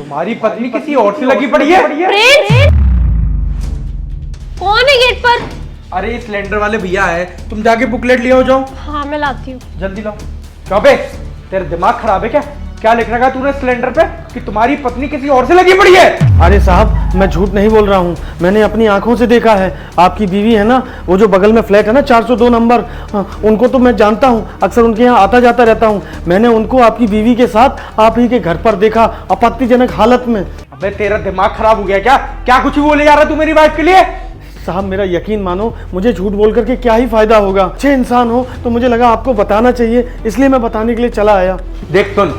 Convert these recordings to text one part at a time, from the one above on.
तुम्हारी पत्नी किसी और से लगी पड़ी है। प्रिंस, कौन है गेट पर? अरे ये सिलेंडर वाले भैया है, तुम जाके बुकलेट ले आओ जाओ। हाँ मैं लाती हूँ। जल्दी लाओ। चौबे, तेरा दिमाग खराब है क्या? क्या लिख रखा तूने सिलेंडर पे कि तुम्हारी पत्नी किसी और से लगी पड़ी है? अरे साहब, मैं झूठ नहीं बोल रहा हूँ, मैंने अपनी आंखों से देखा है। आपकी बीवी है ना, वो जो बगल में फ्लैट है ना 402 नंबर, उनको तो मैं जानता हूँ, अक्सर उनके यहाँ आता जाता रहता हूँ। मैंने उनको आपकी बीवी के साथ आप ही के घर पर देखा, आपत्तिजनक हालत में। अबे तेरा दिमाग खराब हो गया क्या? क्या कुछ भी बोले जा रहा तू मेरी वाइफ के लिए? साहब मेरा यकीन मानो, मुझे झूठ बोल करके क्या ही फायदा होगा। अच्छे इंसान हो तो मुझे लगा आपको बताना चाहिए, इसलिए मैं बताने के लिए चला आया। देख सुन,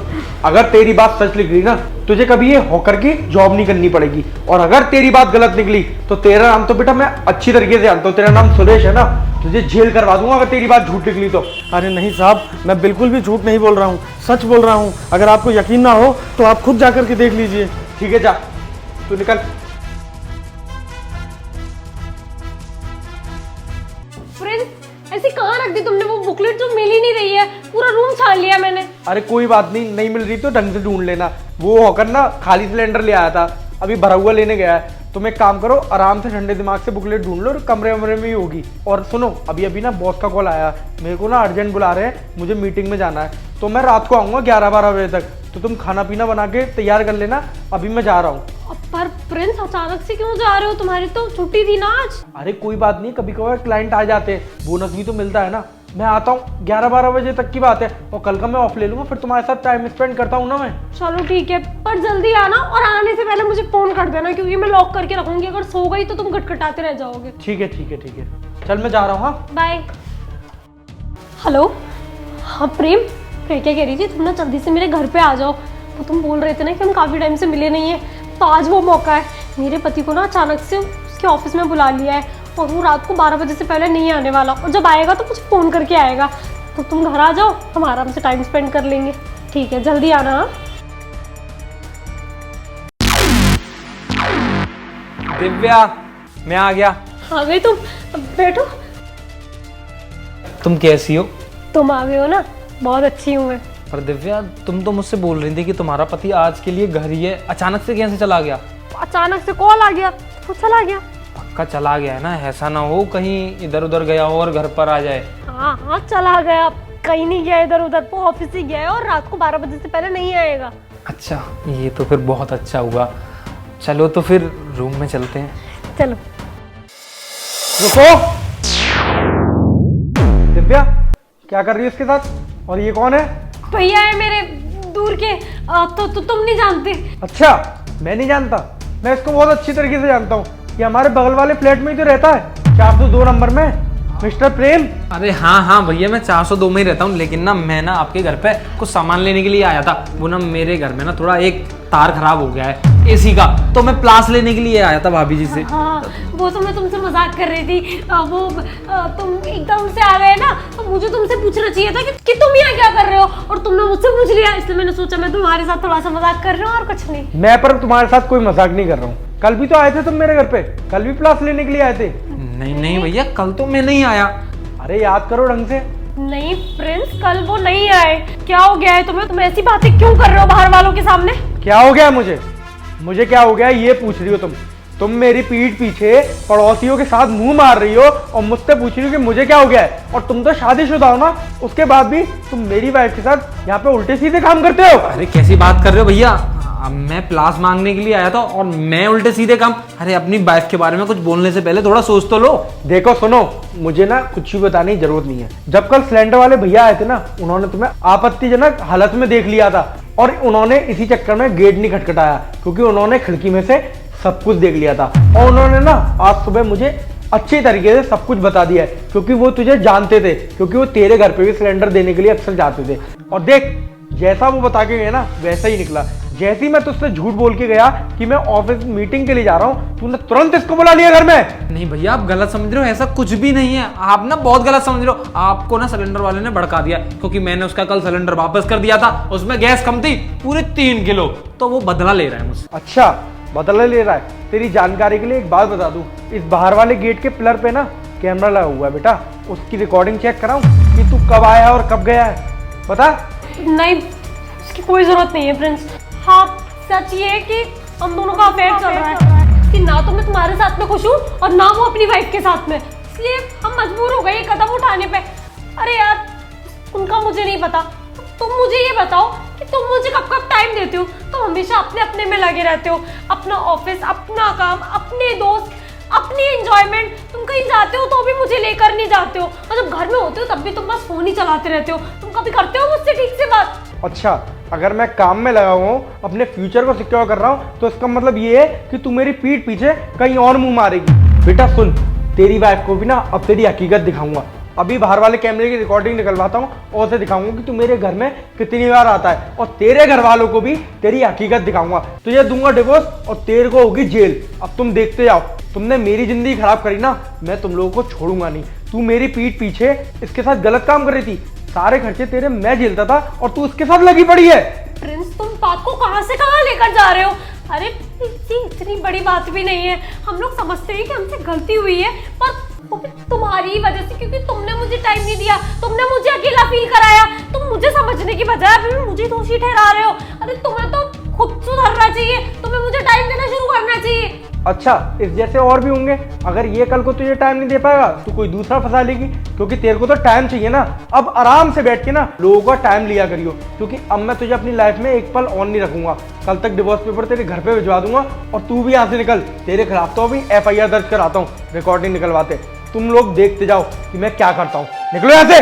अगर तेरी बात सच निकली ना, तुझे कभी ये होकर की जॉब नहीं करनी पड़ेगी। और अगर तेरी बात गलत निकली तो तेरा नाम तो बेटा मैं अच्छी तरीके से जानता हूँ, तेरा नाम सुरेश है ना, तुझे जेल करवा दूंगा अगर तेरी बात झूठ निकली तो। अरे नहीं साहब, मैं बिल्कुल भी झूठ नहीं बोल रहा हूँ, सच बोल रहा हूँ। अगर आपको यकीन ना हो तो आप खुद जाकर के देख लीजिए। ठीक है, जा तू निकल। प्रिंस, ऐसी कहाँ रख दी तुमने? वो बुकलेट तो मिल ही नहीं रही है, पूरा रूम छान लिया मैंने। अरे कोई बात नहीं, नहीं मिल रही तो ढंग से ढूंढ लेना। वो होकर ना खाली सिलेंडर ले आया था, अभी भरा हुआ लेने गया है। तुम एक काम करो, आराम से ठंडे दिमाग से बुकलेट ढूंढ लो, कमरे वमरे में ही होगी। और सुनो, अभी अभी ना बॉस का कॉल आया, मेरे को ना अर्जेंट बुला रहे हैं, मुझे मीटिंग में जाना है, तो मैं रात को आऊंगा 11-12 बजे तक। तो तुम खाना पीना बना के तैयार कर लेना, अभी मैं जा रहा हूँ। पर प्रिंस, अचानक से क्यों जा रहे हो? तुम्हारी तो छुट्टी थी ना आज। अरे कोई बात नहीं, कभी कभार क्लाइंट आ जाते हैं, बोनस भी तो मिलता है ना। मैं आता हूँ 11-12 बजे तक की बात है, और कल का मैं ऑफ ले लूंगा, फिर तुम्हारे साथ टाइम स्पेंड करता हूँ ना मैं। चलो ठीक है, पर जल्दी आना, और आने से पहले मुझे फोन कर देना, क्योंकि मैं लॉक करके रखूंगी। अगर सो गई तो तुम खटखटाते रह जाओगे। ठीक है ठीक है ठीक है, चल मैं जा रहा हूँ। हाँ बाय। हेलो, हाँ प्रेम, क्या कह रही थी तुम? ना जल्दी से मेरे घर पे आ जाओ। तो तुम बोल रहे थे ना कि हम काफी टाइम से मिले नहीं है, तो आज वो मौका है। मेरे पति को ना अचानक से उसके ऑफिस में बुला लिया है, और वो रात को 12 बजे से पहले नहीं आने वाला, और जब आएगा तो मुझे फोन करके आएगा। तो तुम घर आ जाओ, हम आराम से टाइम स्पेंड कर लेंगे। ठीक है, जल्दी आना। हाँ दिव्या, मैं आ गया। आ गई तुम? अब बैठो। तुम कैसी हो? तुम आ गए हो ना, बहुत अच्छी हूँ मैं। पर दिव्या, तुम तो मुझसे बोल रही थी कि तुम्हारा पति आज के लिए घर ही है, अचानक से कैसे चला गया? अचानक से कॉल आ गया तो चला गया। पक्का चला गया है ना? ऐसा ना हो कहीं इधर उधर गया हो और घर पर आ जाए। हाँ हाँ, चला गया, कहीं नहीं गया इधर उधर, वो ऑफिस ही गया है, और रात को 12 बजे से पहले नहीं आएगा। अच्छा, ये तो फिर बहुत अच्छा हुआ। चलो तो फिर रूम में चलते हैं। चलो। रुको, दिव्या क्या कर रही है इसके साथ? और ये कौन है? भैया है मेरे दूर के, तो तुम नहीं जानते? अच्छा, मैं नहीं जानता? मैं इसको बहुत अच्छी तरीके से जानता हूँ, ये हमारे बगल वाले फ्लैट में ही तो रहता है, 402 नंबर में, मिस्टर प्रेम। अरे हाँ हाँ भैया, मैं 402 में ही रहता हूँ, लेकिन ना मैं ना आपके घर पे कुछ सामान लेने के लिए आया था। वो ना मेरे घर में ना थोड़ा एक तार खराब हो गया है एसी का, तो मैं प्लास लेने के लिए आया था भाभी जी से। हाँ, वो तो मैं तुमसे मजाक कर रही थी। तुम एकदम से आ गए ना, तो मुझे तुमसे पूछना चाहिए था कि तुम यहाँ क्या कर रहे हो, और तुमने मुझसे पूछ लिया, इसलिए मैंने सोचा मैं तुम्हारे साथ थोड़ा सा मजाक कर रही हूँ, और कुछ नहीं। मैं पर तुम्हारे साथ कोई मजाक नहीं कर रहा हूँ। कल भी तो आए थे तुम मेरे घर पे, कल भी प्लास लेने के लिए आए थे। नहीं नहीं भैया, कल तो मैं नहीं आया। अरे याद करो ढंग से। नहीं प्रिंस, कल वो नहीं आए। क्या हो गया है तुम्हें? तुम ऐसी बातें क्यों कर रहे हो बाहर वालों के सामने? क्या हो गया मुझे क्या हो गया ये पूछ रही हो तुम मेरी पीठ पीछे पड़ोसियों के साथ मुंह मार रही हो, और मुझसे पूछ रही हो कि मुझे क्या हो गया है। और तुम तो शादीशुदा हो ना, उसके बाद भी तुम मेरी वाइफ के साथ यहाँ पे उल्टे सीधे काम करते हो। अरे कैसी बात कर रहे हो भैया? मैं प्लास मांगने के लिए आया था और मैं उल्टे सीधे काम? अरे अपनी वाइफ के बारे में कुछ बोलने से पहले थोड़ा सोच तो लो। देखो सुनो, मुझे ना कुछ भी बताने की जरूरत नहीं है। जब कल सिलेंडर वाले भैया आए थे ना, उन्होंने तुम्हें आपत्तिजनक हालत में देख लिया था, और उन्होंने इसी चक्कर में गेट नहीं खटखटाया, क्योंकि उन्होंने खिड़की में से सब कुछ देख लिया था। और उन्होंने ना आज सुबह मुझे अच्छी तरीके से सब कुछ बता दिया है, क्योंकि वो तुझे जानते थे, क्योंकि वो तेरे घर पे भी सिलेंडर देने के लिए अक्सर जाते थे। और देख, जैसा वो बता के गए ना वैसा ही निकला। जैसे ही मैं तुझसे झूठ बोल के गया कि मैं ऑफिस मीटिंग के लिए जा रहा हूँ, तूने तुरंत इसको बुला लिया घर में। नहीं भैया, आप गलत समझ रहे हो, ऐसा कुछ भी नहीं है। आप ना बहुत गलत समझ रहे हो। आपको ना सिलेंडर वाले ने भड़का दिया, क्योंकि मैंने उसका कल सिलेंडर वापस कर दिया था, उसमें गैस कम थी पूरे 3 किलो, तो वो बदला ले रहा है मुझसे। अच्छा, बदला ले रहा है? तेरी जानकारी के लिए एक बात बता दूं, इस बाहर वाले गेट के पिलर पे ना कैमरा लगा हुआ है बेटा, उसकी रिकॉर्डिंग चेक कराऊं कि तू कब आया और कब गया है, बता। नहीं, उसकी कोई जरूरत नहीं है प्रिंस। हाँ, सच ये है कि हम दोनों का अफेयर चल रहा है कि ना तो मैं तुम्हारे साथ में खुश हूँ और ना वो अपनी वाइफ के साथ में, इसलिए हम मजबूर हो गए ये कदम उठाने पे। अरे यार उनका मुझे नहीं पता, तुम मुझे ये बताओ कि तुम मुझे कब कब टाइम देते हो? तुम हमेशा अपने अपने में लगे रहते हो, अपना ऑफिस, अपना काम, अपने दोस्त, अपनी एंजॉयमेंट। तुम कहीं जाते हो तो भी मुझे लेकर नहीं जाते हो, और जब घर में होते हो तब भी तुम बस फोन ही चलाते रहते हो। तुम कभी करते हो मुझसे ठीक से बात? अच्छा, अगर मैं काम में लगा हुआ हूँ, अपने फ्यूचर को सिक्योर कर रहा हूँ, तो इसका मतलब ये है कि तू मेरी पीठ पीछे कहीं और मुंह मारेगी। बेटा सुन, तेरी वाइफ को भी ना अब तेरी हकीकत दिखाऊंगा। अभी बाहर वाले कैमरे की रिकॉर्डिंग निकलवाता हूँ और उसे दिखाऊंगा कि तू मेरे घर में कितनी बार आता है, और तेरे घर वालों को भी तेरी हकीकत दिखाऊंगा। तुझे दूंगा डिवोर्स और तेरे को होगी जेल। अब तुम देखते जाओ, तुमने मेरी जिंदगी खराब करी ना, मैं तुम लोगों को छोड़ूंगा नहीं। तू मेरी पीठ पीछे इसके साथ गलत काम कर रही थी, सारे खर्चे तेरे मैं झेलता था और तू उसके साथ लगी पड़ी है। प्रिंस तुम बात को कहां से कहां लेकर जा रहे हो? अरे ये इतनी बड़ी बात भी नहीं है, हम लोग समझते हैं कि हमसे गलती हुई है, पर वो भी तुम्हारी ही वजह से, क्योंकि तुमने मुझे टाइम नहीं दिया, तुमने मुझे अकेला फील कराया। तुम मुझे समझने की बजाय अभी भी मुझे दोषी ठहरा रहे हो। अरे तुम्हें तो खुद सुधरना चाहिए, तुम्हें मुझे टाइम देना शुरू करना चाहिए। अच्छा, इस जैसे और भी होंगे। अगर ये कल को तुझे टाइम नहीं दे पाएगा तो कोई दूसरा फंसा लेगी, क्योंकि तेरे को तो टाइम चाहिए ना। अब आराम से बैठ के ना लोगों का टाइम लिया करियो, क्योंकि अब मैं तुझे अपनी लाइफ में एक पल ऑन नहीं रखूंगा। कल तक डिवोर्स पेपर तेरे घर पे भिजवा दूंगा और तू भी यहाँ से निकल। तेरे खिलाफ तो अभी FIR दर्ज कराता हूँ, रिकॉर्डिंग निकलवाते। तुम लोग देखते जाओ कि मैं क्या करता हूँ। निकलो यहाँ से।